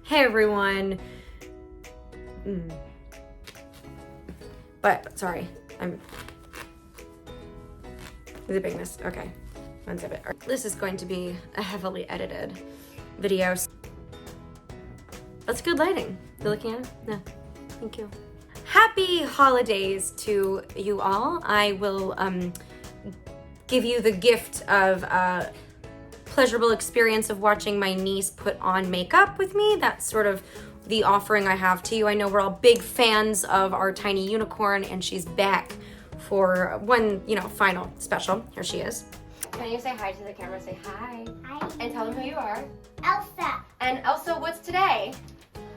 Hey everyone. But sorry, I'm zipping this. Okay, unzip it. This is going to be a heavily edited video. That's good lighting. You looking at it? No, thank you. Happy holidays to you all. I will give you the gift of pleasurable experience of watching my niece put on makeup with me. That's sort of the offering I have to you. I know we're all big fans of our tiny unicorn, and she's back for one, final special. Here she is. Can you say hi to the camera? Say hi. Hi. And tell them who you are. Elsa. And Elsa, what's today?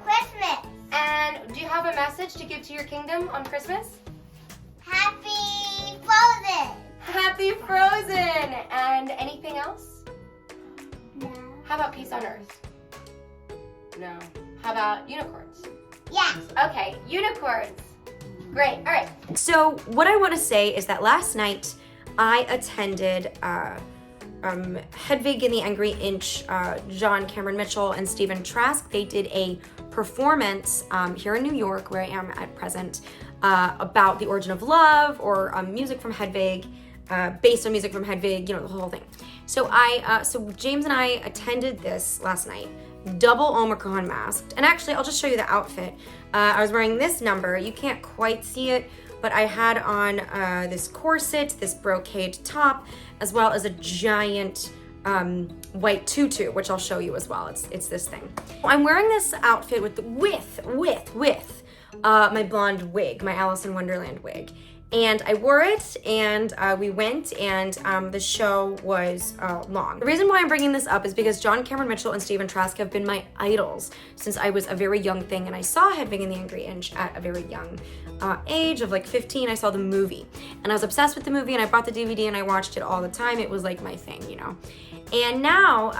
Christmas. And do you have a message to give to your kingdom on Christmas? Happy Frozen. Happy Frozen! And anything else? No. How about peace on earth? No. How about unicorns? Yes. Okay, unicorns. Great, all right. So what I want to say is that last night I attended Hedwig and the Angry Inch, John Cameron Mitchell and Stephen Trask. They did a performance here in New York, where I am at present, about the origin of love, or music from Hedwig, based on music from Hedwig, the whole thing. So so James and I attended this last night, double Omicron masked. And actually, I'll just show you the outfit. I was wearing this number. You can't quite see it, but I had on this corset, this brocade top, as well as a giant white tutu, which I'll show you as well. It's this thing. I'm wearing this outfit with my blonde wig, my Alice in Wonderland wig. And I wore it, and we went, and the show was long. The reason why I'm bringing this up is because John Cameron Mitchell and Stephen Trask have been my idols since I was a very young thing, and I saw Hedwig and the Angry Inch at a very young age of like 15. I saw the movie, and I was obsessed with the movie, and I bought the DVD, and I watched it all the time. It was like my thing, And now,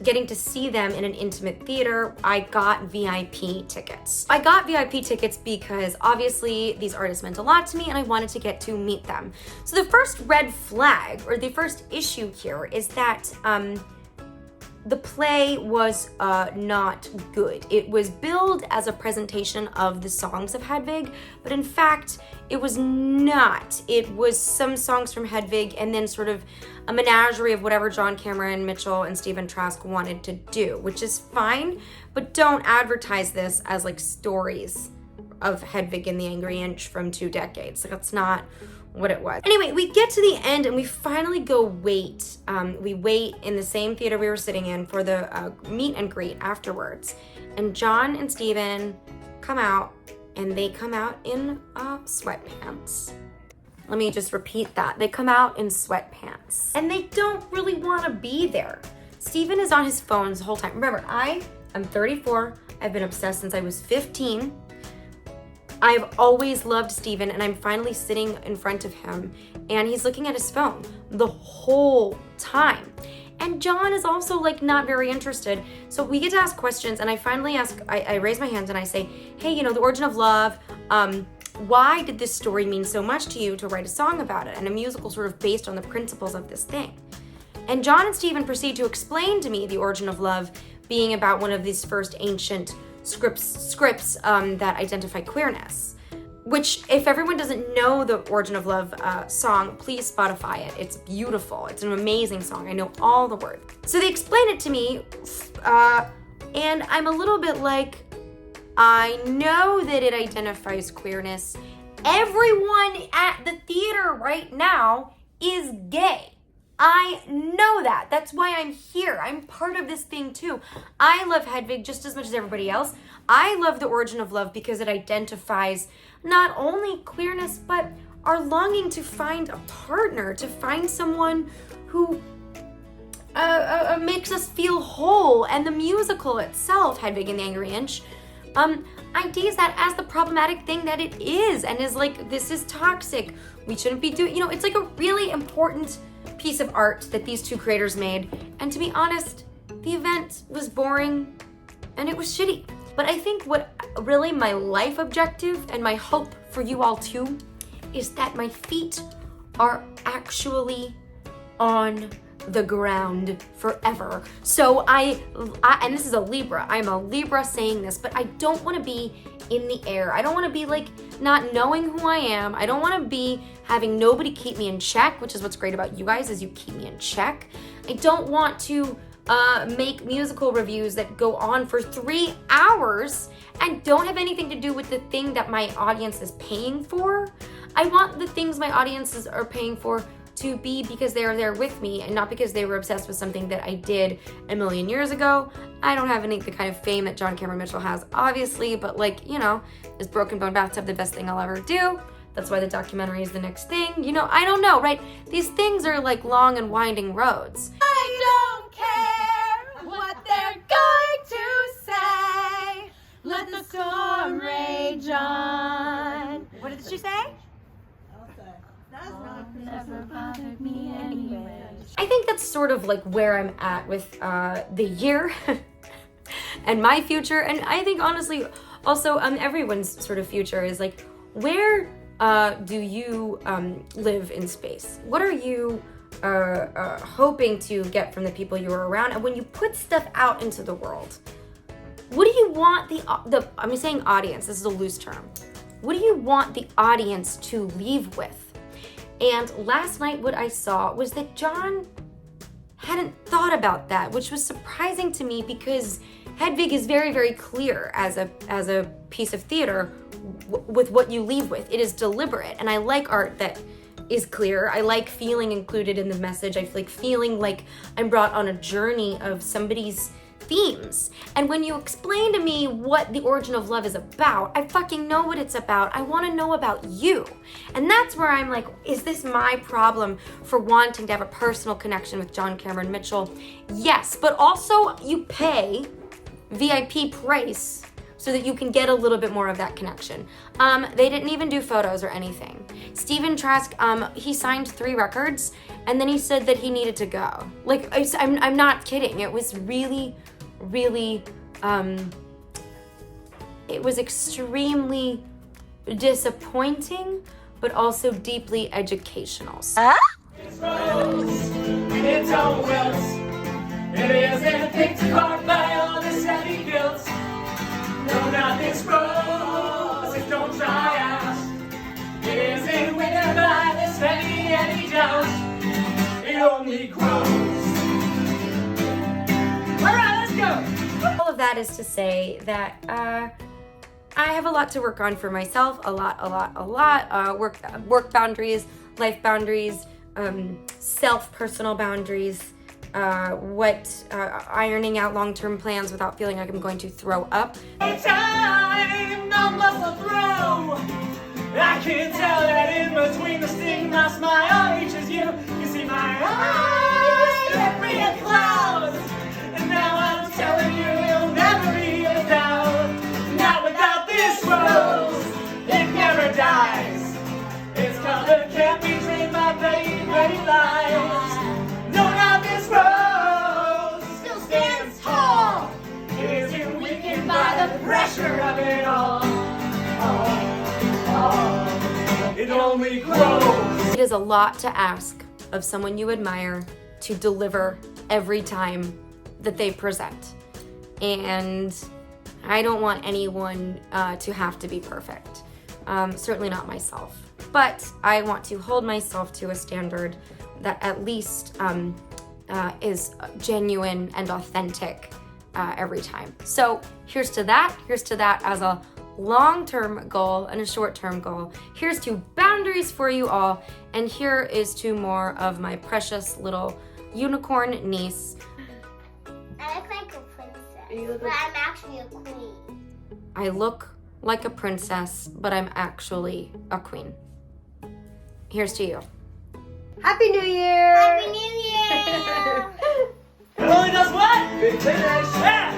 getting to see them in an intimate theater, I got VIP tickets. I got VIP tickets because obviously these artists meant a lot to me, and I wanted to get to meet them. So the first red flag, or the first issue here, is that the play was not good. It was billed as a presentation of the songs of Hedwig, but in fact, it was not. It was some songs from Hedwig and then sort of a menagerie of whatever John Cameron Mitchell and Stephen Trask wanted to do, which is fine, but don't advertise this as like stories of Hedwig and the Angry Inch from 2 decades. Like, that's not what it was. Anyway, we get to the end and we finally go wait. We wait in the same theater we were sitting in for the meet and greet afterwards. And John and Stephen come out, and they come out in sweatpants. Let me just repeat that. They come out in sweatpants. And they don't really want to be there. Stephen is on his phone the whole time. Remember, I'm 34. I've been obsessed since I was 15. I've always loved Stephen, and I'm finally sitting in front of him, and he's looking at his phone the whole time. And John is also like not very interested. So we get to ask questions, and I finally ask, I raise my hand and I say, hey, the origin of love, why did this story mean so much to you to write a song about it, and a musical sort of based on the principles of this thing? And John and Stephen proceed to explain to me the origin of love being about one of these first ancient scripts that identify queerness, which, if everyone doesn't know the Origin of Love song, please Spotify it. It's beautiful. It's an amazing song. I know all the words. So they explain it to me, and I'm a little bit like, I know that it identifies queerness. Everyone at the theater right now is gay. I know that. That's why I'm here. I'm part of this thing too. I love Hedwig just as much as everybody else. I love the Origin of Love because it identifies not only queerness, but our longing to find a partner, to find someone who makes us feel whole. And the musical itself, Hedwig and the Angry Inch, I tease that as the problematic thing that it is, and is like, this is toxic. We shouldn't be doing, it's like a really important piece of art that these two creators made. And to be honest, the event was boring and it was shitty. But I think what really my life objective and my hope for you all too is that my feet are actually on the ground forever. So I and this is a Libra. I'm a Libra saying this, but I don't want to be in the air. I don't want to be like not knowing who I am. I don't want to be having nobody keep me in check, which is what's great about you guys is you keep me in check. I don't want to make musical reviews that go on for 3 hours and don't have anything to do with the thing that my audience is paying for. I want the things my audiences are paying for to be because they are there with me and not because they were obsessed with something that I did a million years ago. I don't have the kind of fame that John Cameron Mitchell has, obviously, but like, you know, is Broken Bone Bathtub the best thing I'll ever do? That's why the documentary is the next thing. You know, I don't know, right? These things are like long and winding roads. I don't care what they're going to say. Let the storm rage on. What did she say? Never bothered me anyway. I think that's sort of like where I'm at with the year and my future. And I think honestly, also everyone's sort of future is like, where do you live in space? What are you hoping to get from the people you are around? And when you put stuff out into the world, what do you want the I'm saying audience, this is a loose term. What do you want the audience to leave with? And last night what I saw was that John hadn't thought about that, which was surprising to me because Hedwig is very, very clear as a piece of theater with what you leave with. It is deliberate, and I like art that is clear. I like feeling included in the message. I like feeling like I'm brought on a journey of somebody's themes. And when you explain to me what the origin of love is about, I fucking know what it's about. I want to know about you. And that's where I'm like, is this my problem for wanting to have a personal connection with John Cameron Mitchell? Yes, but also you pay VIP price so that you can get a little bit more of that connection. They didn't even do photos or anything. Stephen Trask, he signed 3 records and then he said that he needed to go. Like, I'm not kidding. It was really, it was extremely disappointing, but also deeply educational. It's rose, and it's all wilts. It isn't picked apart by all this heavy guilt. No, not this rose, it don't dry out. It isn't withered by this heavy doubt. It only grows. Alright, let's go! All of that is to say that I have a lot to work on for myself, a lot. Work boundaries, life boundaries, self-personal boundaries, ironing out long-term plans without feeling like I'm going to throw up. Time, no muscle throw. I can tell that in between the sting, my smile reaches you. You see my eyes get real clouds. And now I'm telling you, you'll never be a doubt. Not without this rose, it never dies. Its color can't be trained by petty lies. No, not this rose, still stands tall. It isn't weakened by the pressure of it all. It only grows. It is a lot to ask of someone you admire to deliver every time that they present. And I don't want anyone to have to be perfect. Certainly not myself. But I want to hold myself to a standard that at least is genuine and authentic every time. So here's to that as a long-term goal and a short-term goal. Here's to boundaries for you all, and here is to more of my precious little unicorn niece. I look like a princess, but I'm actually a queen. I look like a princess, but I'm actually a queen. Here's to you. Happy New Year! Happy New Year! It only does what? Finish. Yeah.